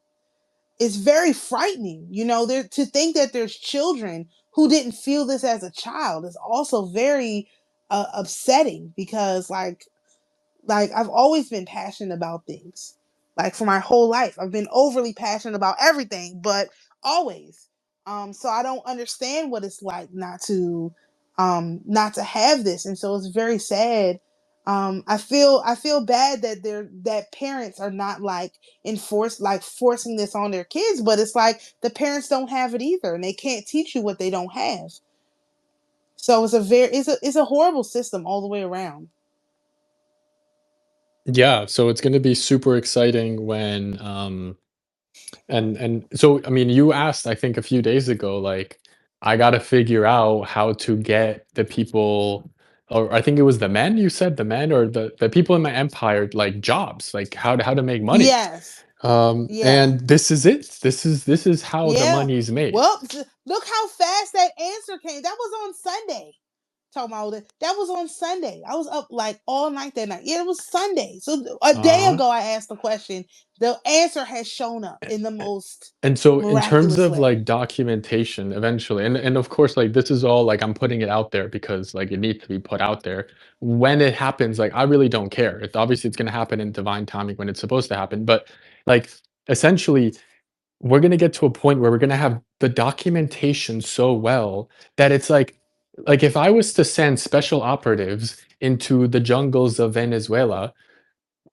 it's very frightening. There, to think that there's children who didn't feel this as a child is also very upsetting, because like I've always been passionate about things. Like, for my whole life, I've been overly passionate about everything, but always. So I don't understand what it's like not to have this, and so it's very sad. I feel bad that parents are not like forcing this on their kids, but it's like the parents don't have it either, and they can't teach you what they don't have. So it's a horrible system all the way around. Yeah, so it's gonna be super exciting when, and so, I mean, you asked, I think, a few days ago, like, I gotta figure out how to get the people, or I think it was the men, you said the men or the people in my empire, like, jobs, like, how to make money. Yes. Yeah. And this is it. This is how the Yeah. money's made. Well, look how fast that answer came. That was on Sunday. Talking about that was on Sunday. I was up like all night that night. Yeah, it was Sunday. So a day Uh-huh. ago, I asked the question. The answer has shown up in the most And so in terms miraculous of, way. like, documentation eventually, and of course, like, this is all, like, I'm putting it out there because, like, it needs to be put out there. When it happens, like, I really don't care. It's gonna happen in divine timing when it's supposed to happen, but, like, essentially, we're gonna get to a point where we're gonna have the documentation so well that it's like, if I was to send special operatives into the jungles of Venezuela,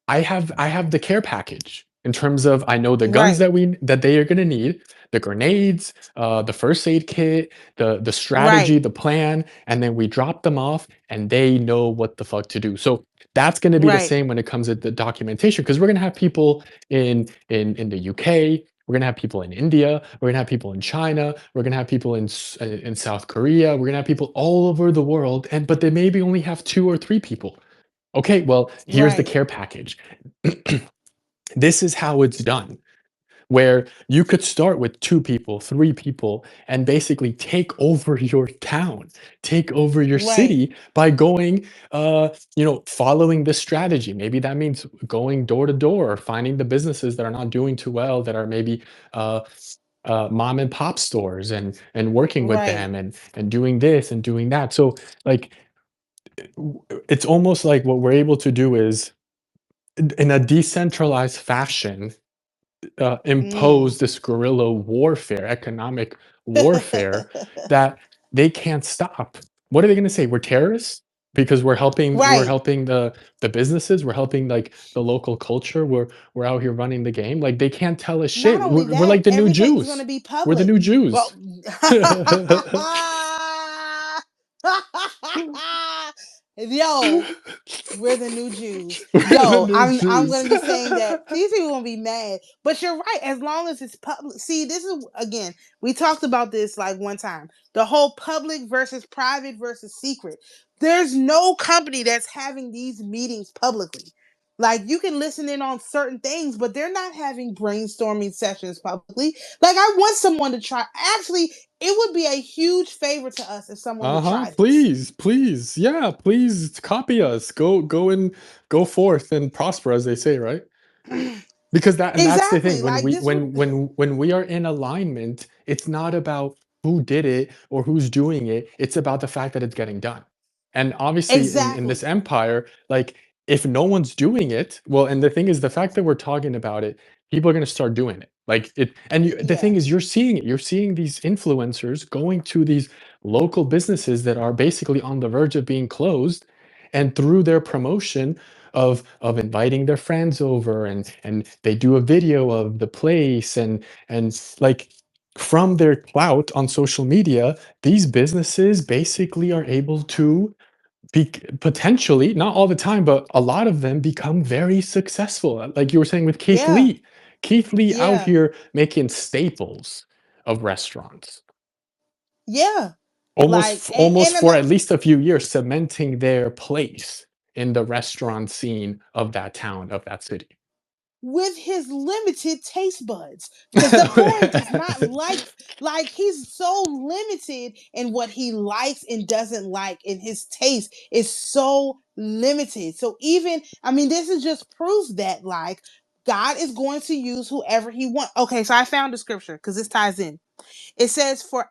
I have the care package in terms of I know the guns Right. that they are gonna need, the grenades, the first aid kit, the strategy, Right. the plan, and then we drop them off, and they know what the fuck to do. So that's gonna be the Right. same when it comes to the documentation, because 'cause we're gonna have people in the UK, we're gonna have people in India, we're gonna have people in China, we're gonna have people in South Korea, we're gonna have people all over the world, and but they maybe only have 2 or 3 people. Okay, well, here's the Right. care package. This is how it's done, where you could start with 2 people, 3 people, and basically take over your town, take over your Right. city by going, following this strategy. Maybe that means going door to door, or finding the businesses that are not doing too well, that are maybe uh, mom and pop stores, and working with Right. them, and doing this and doing that. So, like, it's almost like what we're able to do is in a decentralized fashion, Mm. impose this guerrilla warfare, economic warfare that they can't stop. What are they going to say? We're terrorists? because we're Right. helping the businesses, we're helping like the local culture, we're out here running the game. Like they can't tell us Not shit. only We're that, like the new everything's going to Jews. be We're the public. new Jews. Well, yo, we're the new Jews. We're the Yo, new I'm Jews. gonna be saying that. These people gonna be mad. But you're right, as long as it's public. See, this is again, we talked about this like one time. The whole public versus private versus secret. There's no company that's having these meetings publicly. Like you can listen in on certain things, but they're not having brainstorming sessions publicly. Like I want someone to try. Actually, it would be a huge favor to us if someone would Uh-huh. try this. Please, please. Yeah, please copy us. Go and go forth and prosper, as they say, right? Because that's the thing. Exactly. When Like we this would when we are in alignment, it's not about who did it or who's doing it. It's about the fact that it's getting done. And obviously in this exactly. empire, like if no one's doing it, well, and the thing is the fact that we're talking about it, people are going to start doing it. Like it, and the Yeah. thing is you're seeing it. You're seeing these influencers going to these local businesses that are basically on the verge of being closed, and through their promotion of inviting their friends over, and they do a video of the place, and like from their clout on social media, these businesses basically are able to be potentially, not all the time, but a lot of them become very successful. Like you were saying with Keith Yeah. Lee. Keith Lee out Yeah. here making staples of restaurants. Yeah. Like Almost and for at least a few years cementing their place in the restaurant scene of that town, of that city. with his limited taste buds. Because the boy does not like he's so limited in what he likes and doesn't like, and his taste is so limited. So even I mean, this is just proof that like God is going to use whoever he wants. Okay, so I found the scripture because this ties in. It says, for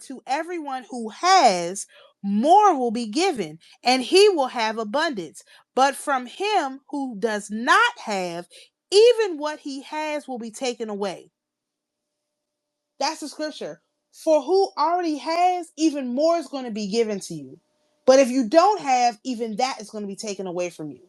to everyone who has, more will be given, and he will have abundance. But from him who does not have, even what he has will be taken away. That's the scripture. For who already has, even more is going to be given to you. But if you don't have, even that is going to be taken away from you.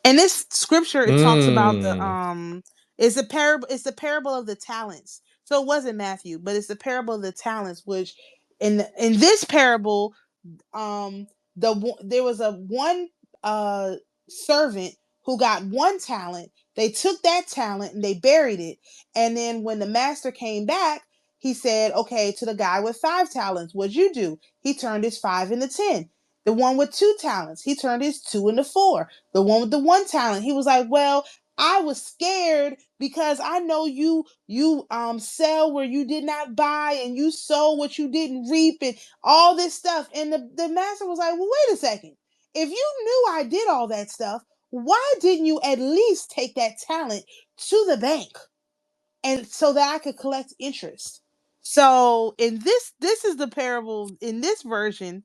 And this scripture, it talks about the Mm. it's the parable of the talents. So it wasn't Matthew, but it's the parable of the talents, which in this parable, there was a one uh servant who got one talent. They took that talent and they buried it. And then when the master came back, he said, okay, to the guy with 5 talents, what'd you do? He turned his 5 into 10. The one with 2 talents, he turned his 2 into 4. The one with the 1 talent, he was like, well, I was scared because I know you sell where you did not buy, and you sow what you didn't reap, and all this stuff. And the master was like, well, wait a second. If you knew I did all that stuff, why didn't you at least take that talent to the bank and so that I could collect interest? So in this is the parable in this version.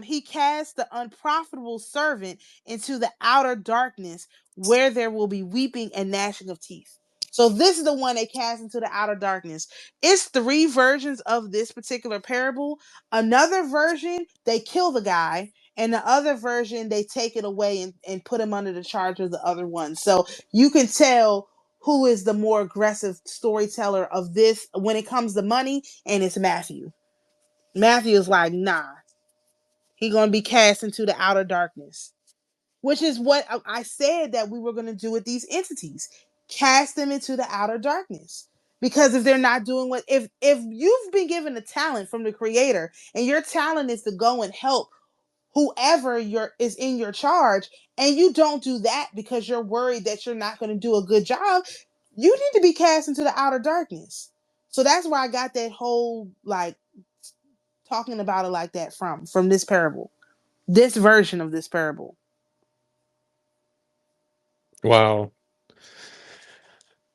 He cast the unprofitable servant into the outer darkness where there will be weeping and gnashing of teeth. So this is the one they cast into the outer darkness. It's 3 versions of this particular parable. Another version, they kill the guy, and the other version, they take it away and put him under the charge of the other one. So you can tell who is the more aggressive storyteller of this when it comes to money, and it's Matthew. Matthew is like, nah, he gonna be cast into the outer darkness, which is what I said that we were gonna do with these entities, cast them into the outer darkness. Because if they're not doing what if you've been given a talent from the creator and your talent is to go and help whoever is in your charge, and you don't do that because you're worried that you're not going to do a good job, you need to be cast into the outer darkness. So that's where I got that whole like talking about it like that from this parable, this version of this parable. Wow.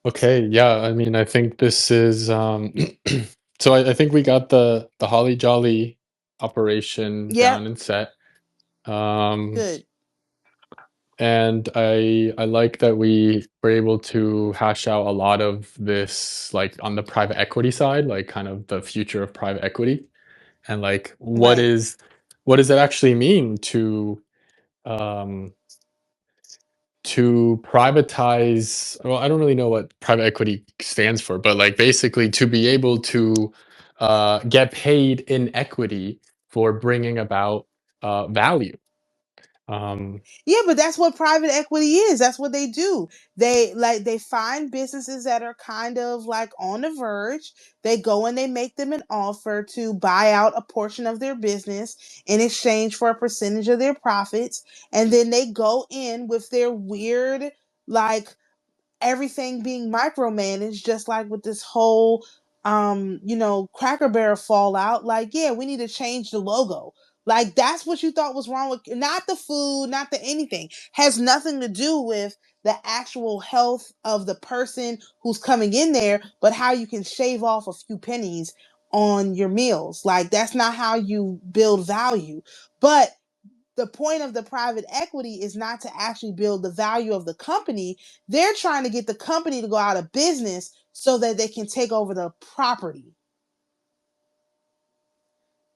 Okay, yeah, I mean, I think this is so I think we got the Holly Jolly operation Yep, down and set. Um good. and I like that we were able to hash out a lot of this like on the private equity side, like kind of the future of private equity. and like Right. what does it actually mean um to privatize. Well, I don't really know what private equity stands for, but like basically to be able to get paid in equity for bringing about value. um Yeah, but that's what private equity is. That's what they do. They find businesses that are kind of like on the verge. They go and they make them an offer to buy out a portion of their business in exchange for a percentage of their profits, and then they go in with their weird, like, everything being micromanaged, just like with this whole Cracker Barrel fallout. Like, yeah, we need to change the logo. Like, that's what you thought was wrong with, not the food, not the anything. Has nothing to do with the actual health of the person who's coming in there, but how you can shave off a few pennies on your meals. Like, that's not how you build value. But the point of the private equity is not to actually build the value of the company. They're trying to get the company to go out of business so that they can take over the property.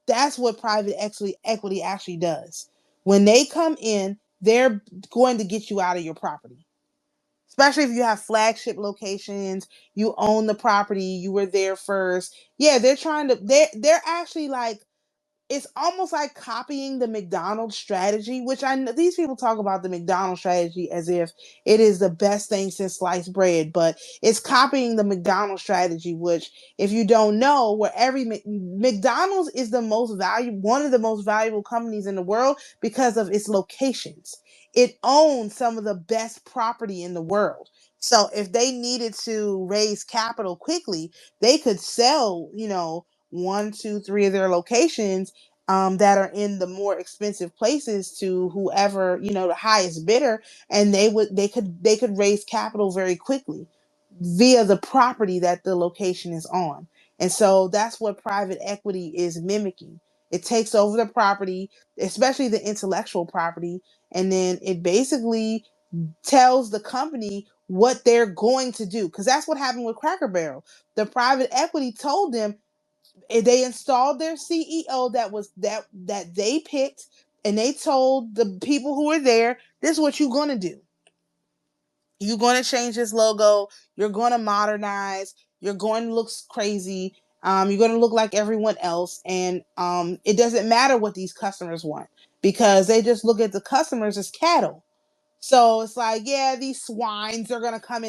That's what private equity actually does. When they come in, they're going to get you out of your property. Especially if you have flagship locations, you own the property, you were there first. Yeah, they're actually like, it's almost like copying the McDonald's strategy, which I know these people talk about the McDonald's strategy as if it is the best thing since sliced bread, but it's copying the McDonald's strategy, which, if you don't know, where every McDonald's is the most valuable, one of the most valuable companies in the world because of its locations. It owns some of the best property in the world. So if they needed to raise capital quickly, they could sell, one, two, three of their locations that are in the more expensive places to whoever, the highest bidder, and they could raise capital very quickly via the property that the location is on. And so that's what private equity is mimicking. It takes over the property, especially the intellectual property, and then it basically tells the company what they're going to do, because that's what happened with Cracker Barrel. The private equity told them, they installed their CEO that they picked, and they told the people who were there, this is what you're going to do. You're going to change this logo. You're going to modernize. You're going to look crazy. You're going to look like everyone else. And it doesn't matter what these customers want, because they just look at the customers as cattle. So it's like, yeah, these swines are going to come in